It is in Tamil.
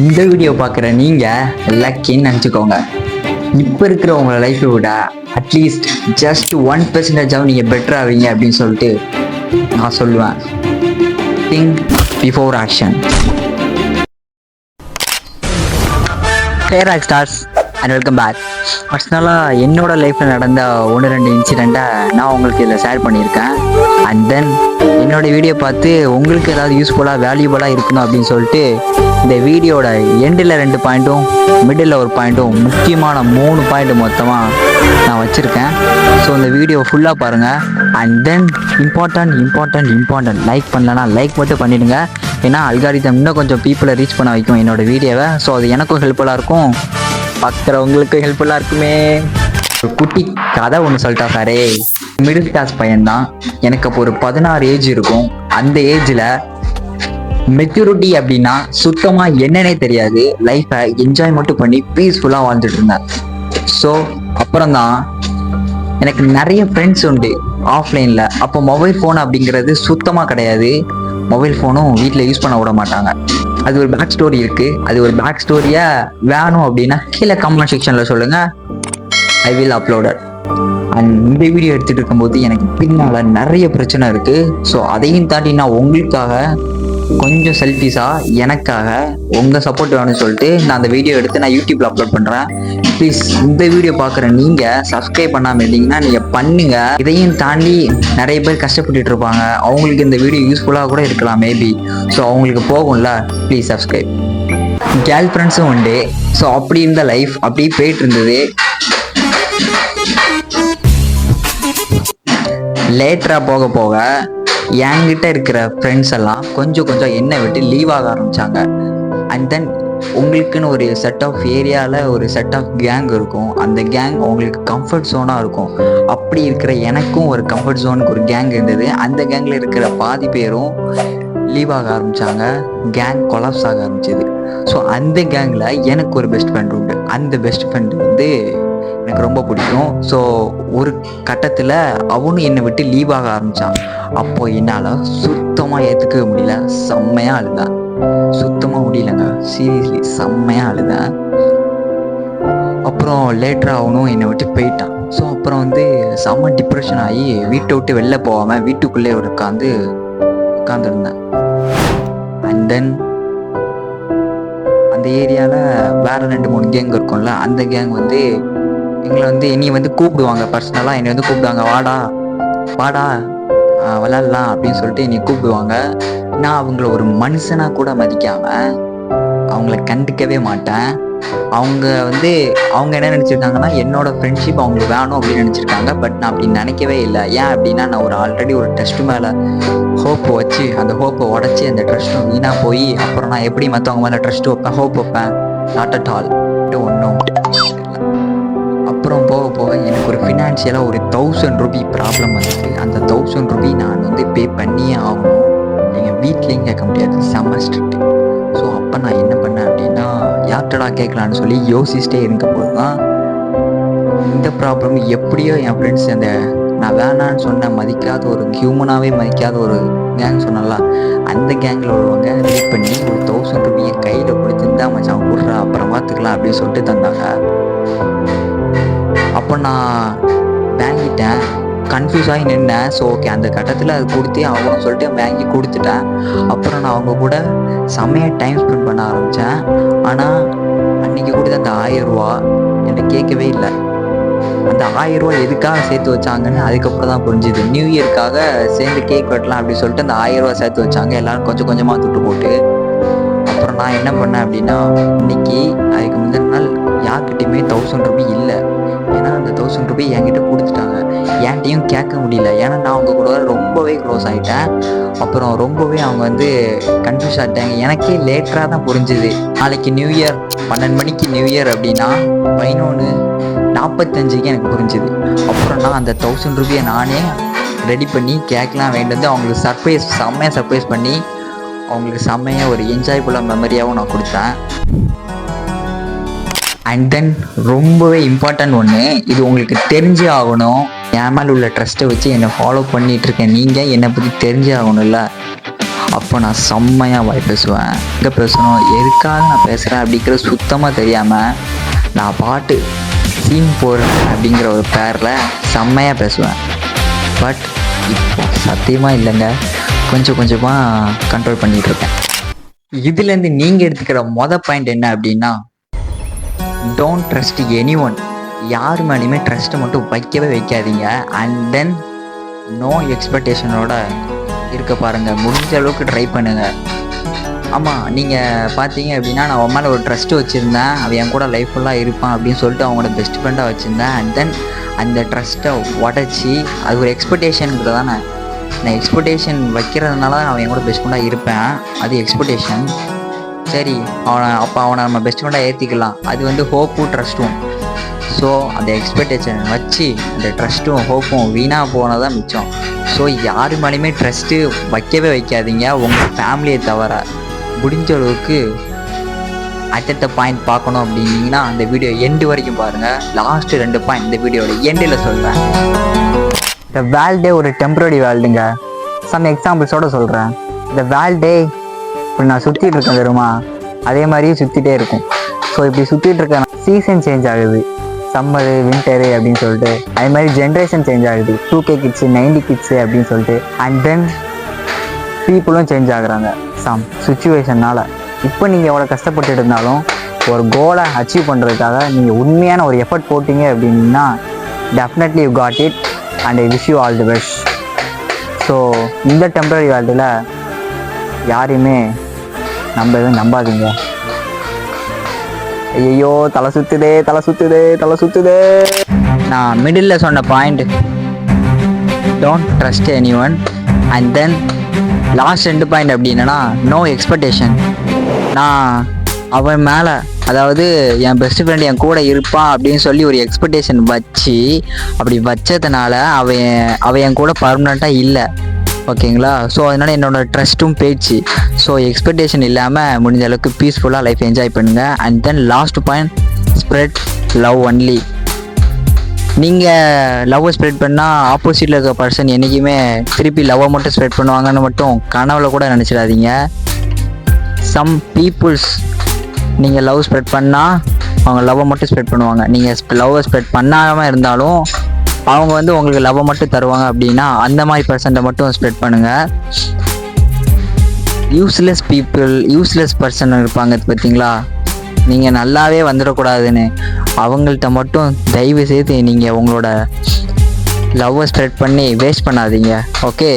இந்த வீடியோ பார்க்குற நீங்கள் லக்கின்னு நினச்சிக்கோங்க. இப்போ இருக்கிற உங்களை லைஃப்பை விட அட்லீஸ்ட் ஜஸ்ட் 1% நீங்கள் பெட்டர் ஆவீங்க அப்படின்னு சொல்லிட்டு நான் சொல்லுவேன். Think before action. Hey rock stars and welcome back. பர்சனலாக என்னோட லைஃப்பில் நடந்த 1-2 இன்சிடெண்ட்டை நான் உங்களுக்கு இதில் ஷேர் பண்ணியிருக்கேன். அண்ட் தென் என்னோடய வீடியோ பார்த்து உங்களுக்கு ஏதாவது யூஸ்ஃபுல்லாக வேல்யூபலாக இருக்கணும் அப்படின்னு சொல்லிட்டு இந்த வீடியோட எண்டில் 2 பாயிண்ட்டும் மிடில் ஒரு பாயிண்ட்டும் முக்கியமான 3 பாயிண்ட் மொத்தமாக நான் வச்சுருக்கேன். ஸோ இந்த வீடியோ ஃபுல்லாக பாருங்கள். அண்ட் தென் இம்பார்ட்டன்ட் லைக் பண்ணலன்னா லைக் மட்டும் பண்ணிவிடுங்க. ஏன்னா அல்காரிதம் இன்னும் கொஞ்சம் பீப்புளை ரீச் பண்ண வைக்கும் என்னோடய வீடியோவை. ஸோ அது எனக்கும் ஹெல்ப்ஃபுல்லாக இருக்கும், பார்க்குறவங்களுக்கு ஹெல்ப்ஃபுல்லாக இருக்குமே. ஒரு குட்டி கதை ஒன்று சொல்லிட்டா சாரே. மிடில் கிளாஸ் பையன்தான். எனக்கு அப்போ ஒரு 16 ஏஜ் இருக்கும். அந்த ஏஜில் மெச்சூரிட்டி அப்படின்னா சுத்தமாக என்னன்னே தெரியாது. லைஃப்பை என்ஜாய் மட்டும் பண்ணி பீஸ்ஃபுல்லாக வாழ்ந்துட்டு இருந்தேன். ஸோ அப்புறம் தான் எனக்கு நிறைய ஃப்ரெண்ட்ஸ் உண்டு ஆஃப்லைனில். அப்போ மொபைல் ஃபோன் அப்படிங்கிறது சுத்தமாக கிடையாது. மொபைல் ஃபோனும் வீட்டில் யூஸ் பண்ண விட மாட்டாங்க. அது ஒரு பேக் ஸ்டோரி இருக்குது. அது ஒரு பேக் ஸ்டோரியாக வேணும் அப்படின்னா கீழே கமெண்ட் செக்ஷனில் சொல்லுங்கள், ஐ வில் அப்லோடட். அண்ட் இந்த வீடியோ எடுத்துகிட்டு இருக்கும்போது எனக்கு பின்னால் நிறைய பிரச்சனை இருக்குது. ஸோ அதையும் தாண்டி நான் உங்களுக்காக கொஞ்சம் செல்ஃபிஸாக எனக்காக உங்கள் சப்போர்ட் வேணும்னு சொல்லிட்டு நான் அந்த வீடியோ எடுத்து நான் யூடியூப்பில் அப்லோட் பண்ணுறேன். ப்ளீஸ் இந்த வீடியோ பார்க்குற நீங்கள் சப்ஸ்கிரைப் பண்ணாமல் இருந்தீங்கன்னா நீங்கள் பண்ணுங்கள். இதையும் தாண்டி நிறைய பேர் கஷ்டப்பட்டுட்டு இருப்பாங்க. அவங்களுக்கு இந்த வீடியோ யூஸ்ஃபுல்லாக கூட இருக்கலாம் மேபி. ஸோ அவங்களுக்கு போகும்ல, ப்ளீஸ் சப்ஸ்கிரைப். கேர்ள் ஃப்ரெண்ட்ஸும் உண்டு. ஸோ அப்படி இருந்த லைஃப் அப்படி போயிட்டு இருந்தது. லேட்டராக போக போக என்கிட்ட இருக்கிற ஃப்ரெண்ட்ஸ் எல்லாம் கொஞ்சம் என்னை விட்டு லீவ் ஆக ஆரம்பித்தாங்க. அண்ட் தென் உங்களுக்குன்னு ஒரு செட் ஆஃப் ஏரியாவில் ஒரு செட் ஆஃப் கேங் இருக்கும். அந்த கேங் உங்களுக்கு கம்ஃபர்ட் ஜோனாக இருக்கும். அப்படி இருக்கிற எனக்கும் ஒரு கம்ஃபர்ட் ஜோனுக்கு ஒரு கேங் இருந்தது. அந்த கேங்கில் இருக்கிற பாதி பேரும் லீவ் ஆக ஆரம்பித்தாங்க. கேங் கொலாப்ஸ் ஆக ஆரம்பிச்சிது. ஸோ அந்த கேங்கில் எனக்கு ஒரு பெஸ்ட் ஃப்ரெண்ட் உண்டு. அந்த பெஸ்ட் ஃப்ரெண்டு வந்து எனக்கு ரொம்ப பிடிக்கும். ஸோ ஒரு கட்டத்தில் அவனும் என்னை விட்டு லீவ் ஆக ஆரம்பித்தான். அப்போது என்னால் சுத்தமாக ஏற்றுக்கவே முடியல. செம்மையாக அழுதேன். சுத்தமாக முடியலங்க, சீரியஸ்லி செம்மையாக அழுதேன். அப்புறம் லேட்டராக அவனும் என்னை விட்டு போயிட்டான். ஸோ அப்புறம் வந்து செம்ம டிப்ரெஷன் ஆகி வீட்டை விட்டு வெளில போகாமல் வீட்டுக்குள்ளே உட்காந்துருந்தேன். அண்ட் தென் அந்த ஏரியாவில் வேறு 2-3 கேங் இருக்கும்ல. அந்த கேங் வந்து எங்களை வந்து என்னை வந்து கூப்பிடுவாங்க. பர்சனலாக என்னை வந்து கூப்பிடுவாங்க, வாடா விளாட்லாம் அப்படின்னு சொல்லிட்டு என்னை கூப்பிடுவாங்க. நான் அவங்கள ஒரு மனுஷனாக கூட மதிக்காமல் அவங்கள கண்டுக்கவே மாட்டேன். அவங்க என்ன நினச்சிருக்காங்கன்னா என்னோட ஃப்ரெண்ட்ஷிப் அவங்களுக்கு வேணும் அப்படின்னு நினச்சிருக்காங்க. பட் நான் அப்படி நினைக்கவே இல்லை. ஏன் அப்படின்னா நான் ஆல்ரெடி ஒரு ட்ரஸ்ட் மேலே ஹோப் வச்சு அந்த ஹோப்பை உடச்சி அந்த ட்ரஸ்ட்டும் வீணாக போய் அப்புறம் நான் எப்படி மற்றவங்க மேலே ட்ரஸ்ட் வைப்பேன், ஹோப் வைப்பேன்? Not at all. ஒன்றும் அப்புறம் போக எனக்கு ஒரு ஃபினான்ஷியலாக ஒரு 1000 ரூபி ப்ராப்ளம் வந்துட்டு அந்த 1000 ரூபி நான் வந்து பே பண்ணியே ஆகணும். எங்கள் வீட்லேயும் கேட்க முடியாது, செம்ம ஸ்ட்ரிக்ட். ஸோ அப்போ நான் என்ன பண்ணேன் அப்படின்னா யார்கிட்டடா கேட்கலான்னு சொல்லி யோசிச்சுட்டே இருக்கும்போது தான் இந்த ப்ராப்ளம் எப்படியோ என் ஃப்ரெண்ட்ஸ் நான் வேணான்னு சொன்ன மதிக்காத ஒரு ஹியூமனாகவே மதிக்காத ஒரு கேங் சொன்னால அந்த கேங்கில் உள்ளவங்க ரீட் பண்ணி ஒரு 1000 ரூபியை கையில் கொடுத்துருந்தா மச்சான் கொடுறா அப்புறம் பார்த்துக்கலாம் அப்படின்னு சொல்லிட்டு தந்தாங்க. அப்போ நான் வாங்கிட்டேன், கன்ஃபியூஸ் ஆகி நின்னேன். ஸோ ஓகே அந்த கட்டத்தில் அது கொடுத்தே ஆகணும்னு சொல்லிட்டு வாங்கி கொடுத்துட்டேன். அப்புறம் நான் அவங்க கூட செம்மையாக டைம் ஸ்பெண்ட் பண்ண ஆரம்பித்தேன். ஆனால் அன்றைக்கி கொடுத்த அந்த 1000 ரூபா என்னை கேட்கவே இல்லை. அந்த 1000 ரூபா எதுக்காக சேர்த்து வச்சாங்கன்னு அதுக்கப்புறம் தான் புரிஞ்சுது. நியூ இயர்க்காக சேர்ந்து கேக் வெட்டலாம் அப்படின்னு சொல்லிட்டு அந்த 1000 ரூபா சேர்த்து வச்சாங்க. எல்லோரும் கொஞ்சமாக துட்டு போட்டு. அப்புறம் நான் என்ன பண்ணேன் அப்படின்னா இன்னைக்கு அதுக்கு முந்தின நாள் யார்கிட்டையுமே 1000 ரூபி இல்லை. ஏன்னா அந்த 1000 ரூபி என்கிட்ட கொடுத்துட்டாங்க. என்கிட்டையும் கேட்க முடியல. ஏன்னா நான் அவங்க கூட ரொம்பவே க்ளோஸ் ஆகிட்டேன். அப்புறம் ரொம்பவே அவங்க வந்து கன்ஃபியூஸ் ஆகிட்டாங்க. எனக்கே லேட்டராக தான் புரிஞ்சுது. நாளைக்கு நியூ இயர் 12 மணிக்கு நியூ இயர் அப்படின்னா 11:45 எனக்கு புரிஞ்சுது. அப்புறம் நான் அந்த 1000 ரூபியை நானே ரெடி பண்ணி கேட்கலாம் வேண்டியது அவங்களுக்கு செம்மையாக சர்ப்ரைஸ் பண்ணி அவங்களுக்கு செம்மையாக ஒரு என்ஜாய்ஃபுல்லாக மெமரியாகவும் நான் கொடுத்தேன். அண்ட் தென் ரொம்பவே இம்பார்ட்டன்ட் ஒன்று, இது உங்களுக்கு தெரிஞ்சே ஆகணும். என் மேலே உள்ள ட்ரஸ்ட்டை வச்சு என்னை ஃபாலோ பண்ணிகிட்ருக்கேன். நீங்கள் என்னை பற்றி தெரிஞ்சே ஆகணும்ல. அப்போ நான் செம்மையாக வாய் பேசுவேன். எங்கே பேசணும், எதுக்காக நான் பேசுகிறேன் அப்படிங்கிறது சுத்தமாக தெரியாமல் நான் பாட்டு சீன் போடுறேன் அப்படிங்கிற ஒரு பேரில் செம்மையாக பேசுவேன். பட் இப்போ சத்தியமாக இல்லைங்க, கொஞ்சம் கொஞ்சமாக கண்ட்ரோல் பண்ணிகிட்டு இருக்கேன். இதுலேருந்து நீங்கள் எடுத்துக்கிற பாயிண்ட் என்ன அப்படின்னா, டோன்ட் ட்ரஸ்ட் எனி ஒன். யார் மேலேயுமே ட்ரஸ்ட்டை மட்டும் வைக்கவே வைக்காதீங்க. அண்ட் தென் நோ எக்ஸ்பெக்டேஷனோட இருக்க பாருங்கள். முடிஞ்ச அளவுக்கு ட்ரை பண்ணுங்கள். ஆமாம், நீங்கள் பார்த்தீங்க அப்படின்னா நான் அவன் மேலே ஒரு ட்ரஸ்ட்டு வச்சுருந்தேன், அவன் என் கூட லைஃப் ஃபுல்லாக இருப்பான் அப்படின்னு சொல்லிட்டு அவங்களோட பெஸ்ட் ஃப்ரெண்டாக வச்சுருந்தேன். அண்ட் தென் அந்த ட்ரஸ்ட்டை உடச்சி அது ஒரு எக்ஸ்பெக்டேஷனுங்கிறது தானே, நான் எக்ஸ்பெக்டேஷன் வைக்கிறதுனால தான் அவன் என் கூட பெஸ்ட் ஃப்ரெண்டாக இருப்பேன். அது எக்ஸ்பெக்டேஷன். சரி, அவனை நம்ம பெஸ்ட் ஃப்ரெண்டாக ஏற்றிக்கலாம். அது வந்து ஹோப்பும் ட்ரஸ்ட்டும். ஸோ அந்த எக்ஸ்பெக்டேஷன் வச்சு அந்த ட்ரஸ்ட்டும் ஹோப்பும் வீணாக போனதான் மிச்சம். ஸோ யாரு மேலேயுமே ட்ரஸ்ட்டு வைக்கவே வைக்காதீங்க, உங்கள் ஃபேமிலியை தவிர. முடிஞ்ச அளவுக்கு அடுத்த பாயிண்ட் பார்க்கணும் அப்படின்னீங்கன்னா அந்த வீடியோ எண்டு வரைக்கும் பாருங்கள். லாஸ்ட்டு 2 பாயிண்ட் இந்த வீடியோட எண்டில் சொல்கிறேன். இந்த வேல்டே ஒரு டெம்பரரி வேல்டுங்க. சம் எக்ஸாம்பிள்ஸோடு சொல்கிறேன். இந்த வேல்டே இப்படி நான் சுற்றிட்டு இருக்கேன் தெரியுமா, அதே மாதிரியே சுற்றிட்டே இருக்கும். ஸோ இப்படி சுற்றிட்டு இருக்கேன், சீசன் சேஞ்ச் ஆகுது, சம்மரு வின்டரு அப்படின்னு சொல்லிட்டு. அதே மாதிரி ஜென்ரேஷன் சேஞ்ச் ஆகுது, 2K கிட்ஸு 90 கிட்ஸு அப்படின்னு சொல்லிட்டு. அண்ட் தென் பீப்புளும் சேஞ்ச் ஆகுறாங்க சம் சுச்சுவேஷனால். இப்போ நீங்கள் எவ்வளோ கஷ்டப்பட்டு இருந்தாலும் ஒரு கோலை அச்சீவ் பண்ணுறதுக்காக நீங்கள் உண்மையான ஒரு எஃபர்ட் போட்டிங்க அப்படின்னா definitely you got it and I wish you all the best. So இந்த டெம்பரரி வேர்ல்டில் யாரையுமே நம்பாதீங்க. ஐயோ, தலை சுத்துதே. நான் மிடில் சொன்ன point, don't trust any one. And then last 2 point அப்படின்னா நோ எக்ஸ்பெக்டேஷன். நான் அவன் மேலே, அதாவது என் பெஸ்ட் ஃப்ரெண்ட் என் கூட இருப்பான் அப்படின்னு சொல்லி ஒரு எக்ஸ்பெக்டேஷன் வச்சு அப்படி வச்சதுனால அவன் என் கூட பர்மனெண்ட்டாக இல்லை. ஓகேங்களா? ஸோ அதனால் என்னோடய ட்ரஸ்ட்டும் போயிடுச்சு. ஸோ எக்ஸ்பெக்டேஷன் இல்லாமல் முடிஞ்ச அளவுக்கு பீஸ்ஃபுல்லாக லைஃப் என்ஜாய் பண்ணுங்கள். And then last point, spread love only. நீங்கள் லவ்வை ஸ்ப்ரெட் பண்ணால் ஆப்போசிட்டில் இருக்க பர்சன் என்றைக்குமே திருப்பி லவ்வை மட்டும் ஸ்ப்ரெட் பண்ணுவாங்கன்னு மட்டும் கனவுல கூட நினச்சிடாதீங்க. சம் பீப்புள்ஸ் நீங்கள் லவ் ஸ்ப்ரெட் பண்ணால் அவங்க லவ்வை மட்டும் ஸ்ப்ரெட் பண்ணுவாங்க. நீங்கள் லவ்வை ஸ்ப்ரெட் பண்ணாமல் இருந்தாலும் அவங்க வந்து உங்களுக்கு லவ்வை மட்டும் தருவாங்க. அப்படின்னா அந்த மாதிரி பர்சன்ட்டை மட்டும் ஸ்ப்ரெட் பண்ணுங்கள். யூஸ்லெஸ் பீப்புள், யூஸ்லெஸ் பர்சன் இருப்பாங்க பார்த்தீங்களா, நீங்கள் நல்லாவே வந்துடக்கூடாதுன்னு அவங்கள்ட்ட மட்டும் தயவு செய்து நீங்கள் உங்களோட லவ்வை ஸ்ப்ரெட் பண்ணி வேஸ்ட் பண்ணாதீங்க. ஓகே.